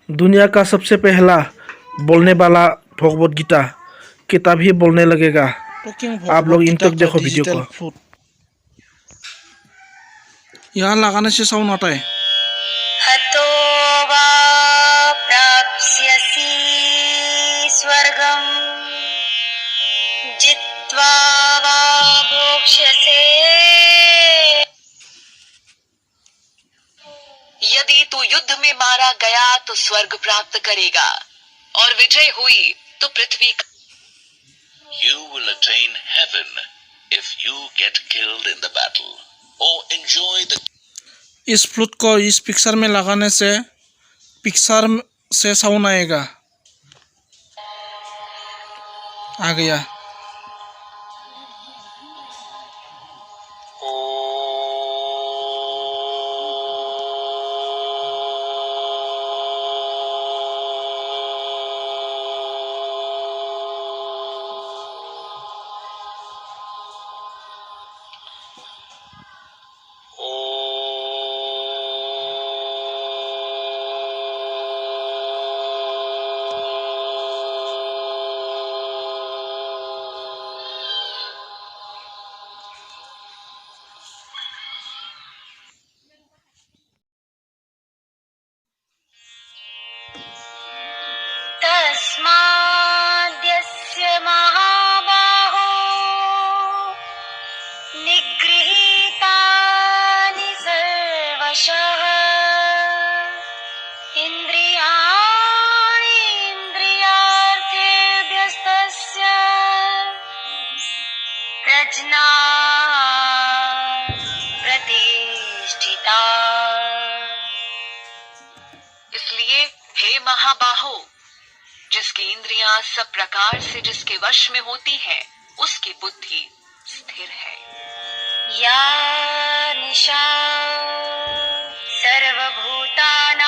दुनिया का सबसे पहला बोलने वाला भगवत गीता किताब ही बोलने लगेगा। आप लोग इन तक देखो वीडियो को। यहाँ लगाने से साउंड आता है। हतो वा प्राप्स्यसि स्वर्गं जित्वा वा भोक्ष्यसे। यदि तू युद्ध में मारा गया तो स्वर्ग प्राप्त करेगा और विजय हुई तो पृथ्वी। You will attain heaven if you get killed in the battle or enjoy the। इस फ्लूट को इस पिक्चर में लगाने से पिक्चर से साउंड आएगा। आ गया। तस्माद्यस्य महाबाहो निगृहीतानि सर्वशः इन्द्रियाणि इन्द्रियार्थेभ्यस्तस्य प्रज्ञा प्रतिष्ठिता। इसलिए हे महाबाहो, जिसकी इंद्रियां सब प्रकार से जिसके वश में होती हैं, उसकी बुद्धि स्थिर है। या निशा सर्वभूतानां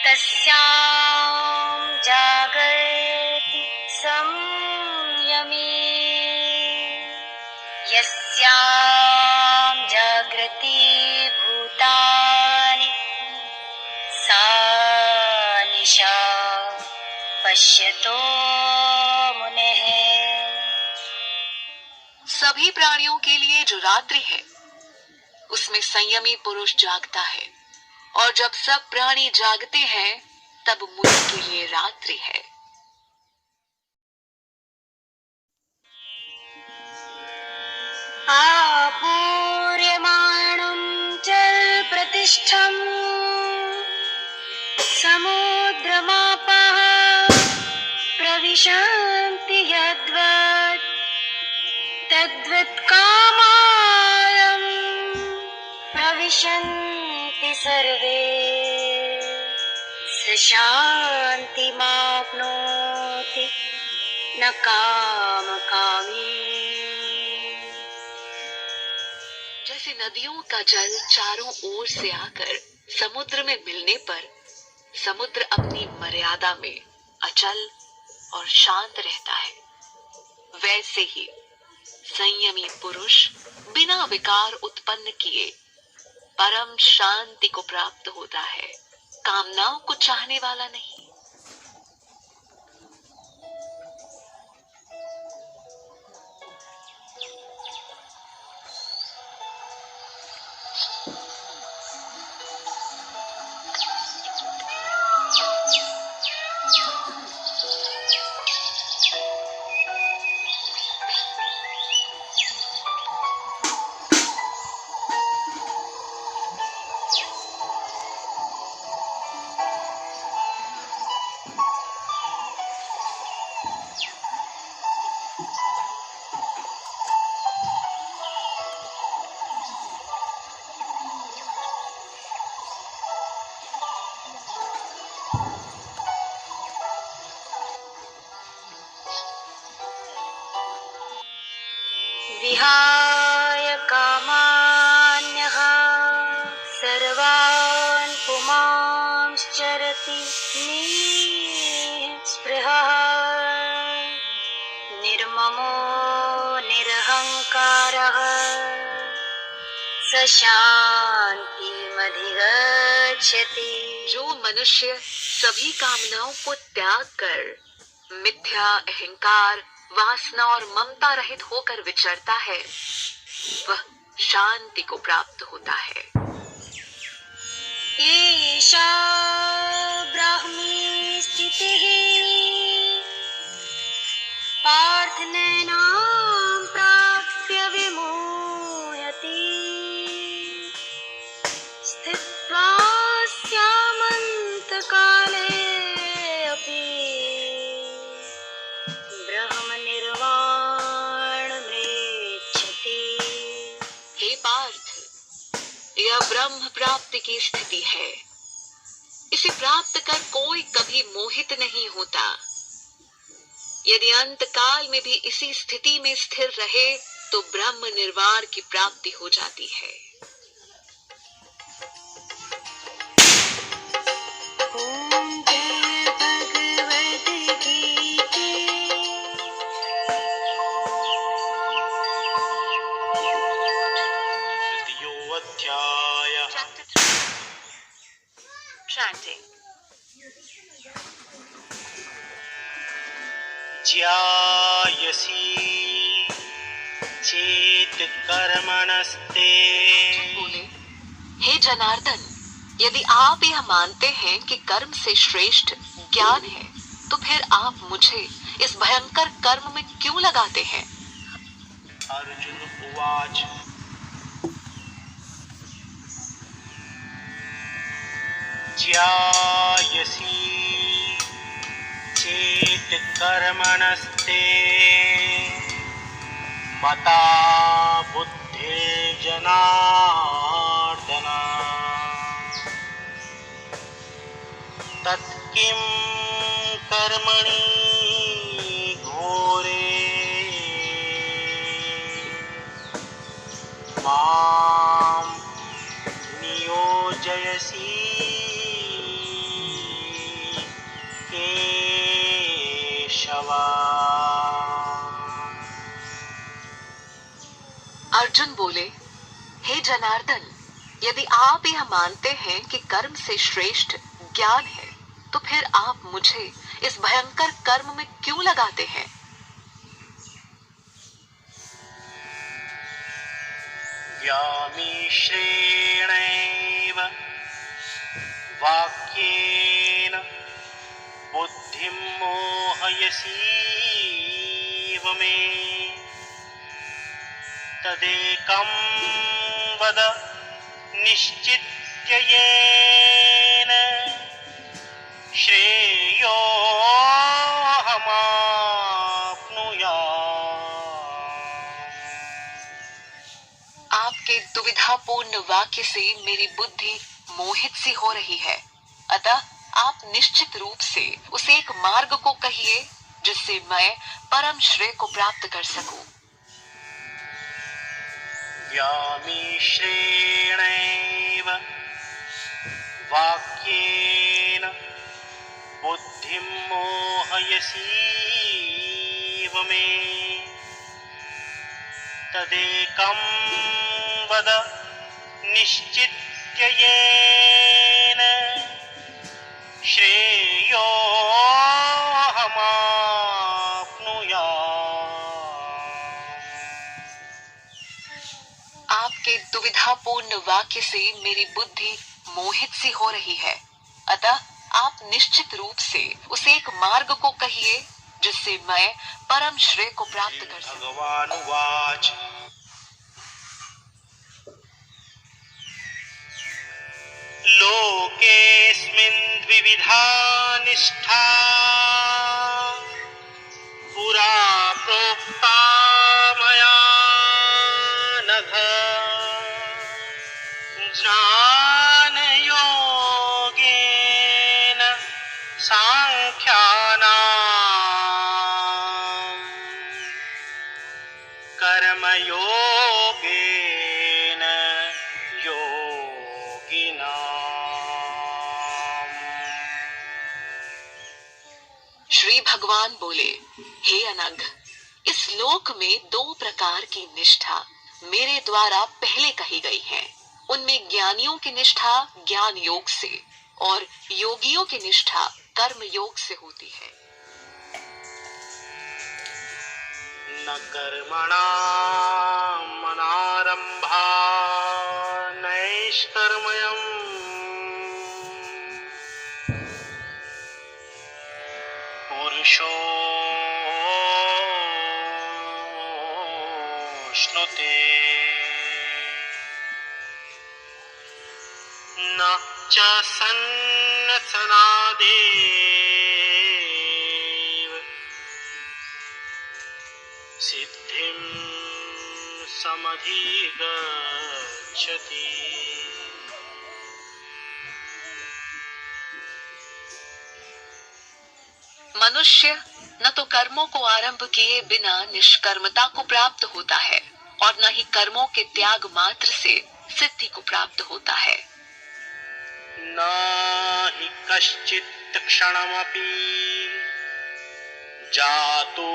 तस्यां जागर्ति संयमी। यस्यां जागृति भूतानि सा निशा पश्यतो मुनेः। सभी प्राणियों के लिए जो रात्रि है उसमें संयमी पुरुष जागता है, और जब सब प्राणी जागते हैं तब मुनि के लिए रात्रि है। आपूर्यमाणं जल प्रतिष्ठम् समुद्रमापः प्रविशन्ति यद्वत् तद्वत् कामायं प्रविशन्ति सर्वे। स शान्तिमाप्नोति न कामकामी। जैसे नदियों का जल चारों ओर से आकर समुद्र में मिलने पर समुद्र अपनी मर्यादा में अचल और शांत रहता है, वैसे ही संयमी पुरुष बिना विकार उत्पन्न किए परम शांति को प्राप्त होता है, कामनाओं को चाहने वाला नहीं। विहाय कामान्यः सर्वान् पुमांश्चरति निःस्पृहः निर्ममो निरहङ्कारः स शान्तिमधिगच्छति। जो मनुष्य सभी कामनाओं को त्याग कर मिथ्या अहंकार वासना और ममता रहित होकर विचरता है वह शांति को प्राप्त होता है। ईशा ब्राह्मी स्थितिः पार्थनैनां प्राप्य विमोहति स्थित्वा स्यामन्तकाले अपि ब्रह्मनिर्वाणमृच्छति। हे पार्थ, यह ब्रह्म प्राप्ति की स्थिति है। इसे प्राप्त कर कोई कभी मोहित नहीं होता। यदि अंत काल में भी इसी स्थिति में स्थिर रहे तो ब्रह्म निर्वाण की प्राप्ति हो जाती है। ओम जय भगवद गीते। Chanting. ज्यायसी चेत कर्मणस्ते। बोले, हे जनार्दन, यदि आप यह मानते हैं कि कर्म से श्रेष्ठ ज्ञान है तो फिर आप मुझे इस भयंकर कर्म में क्यों लगाते हैं? अर्जुन उवाच ज्यायसी चेत कर्मणस्ते मता बुद्धिर्जनार्दन तत्किं कर्मणि घोरे मां नियोजयसि केशवा। अर्जुन बोले, हे जनार्दन, यदि आप यह मानते हैं कि कर्म से श्रेष्ठ ज्ञान है तो फिर आप मुझे इस भयंकर कर्म में क्यों लगाते हैं? व्यामिश्रेणैव वाक्येन बुद्धिं मोहयसीव मे तदेकं वद निश्चित्य येन श्रेयोऽहमाप्नुयाम्। आपके दुविधापूर्ण वाक्य से मेरी बुद्धि मोहित सी हो रही है, अतः आप निश्चित रूप से उस एक मार्ग को कहिए जिससे मैं परम श्रेय को प्राप्त कर सकूं। व्यामिश्रेणैव वाक्येन बुद्धिं मोहयसीव मे तदेकं वद निश्चित्य येन श्रेयोऽहमाप्नुयाम्। आपके दुविधापूर्ण वाक्य से मेरी बुद्धि मोहित सी हो रही है, अतः आप निश्चित रूप से उस एक मार्ग को कहिए जिससे मैं परम श्रेय को प्राप्त कर सकूं। भगवान उवाच लोकेऽस्मिन् द्विविधा निष्ठा पुरा प्रोक्ता मया नघ ज्ञानयोगेन सांख्यानां कर्मयोगेन श्री भगवान बोले, हे अनघ, इस लोक में दो प्रकार की निष्ठा मेरे द्वारा पहले कही गई है। उनमें ज्ञानियों की निष्ठा ज्ञान योग से और योगियों की निष्ठा कर्म योग से होती है। न कर्मणा मनारंभा नैष्कर्म्यम् पुरुषोऽश्नुते न च सन्नसनादेव सिद्धिं समधिगच्छति। मनुष्य न तो कर्मों को आरंभ किए बिना निष्कर्मता को प्राप्त होता है और न ही कर्मों के त्याग मात्र से सिद्धि को प्राप्त होता है। न हि कश्चित् क्षणमपि जातो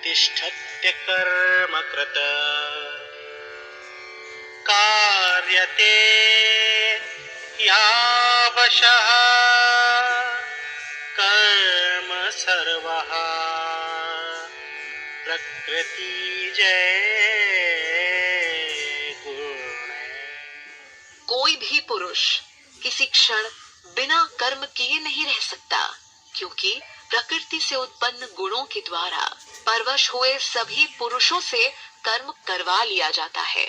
तिष्ठत्य कर्मकृत कार्यते यावशः कर्म सर्वः प्रकृतिजय गुण। कोई भी पुरुष किसी क्षण बिना कर्म किए नहीं रह सकता, क्योंकि प्रकृति से उत्पन्न गुणों के द्वारा परवश हुए सभी पुरुषों से कर्म करवा लिया जाता है।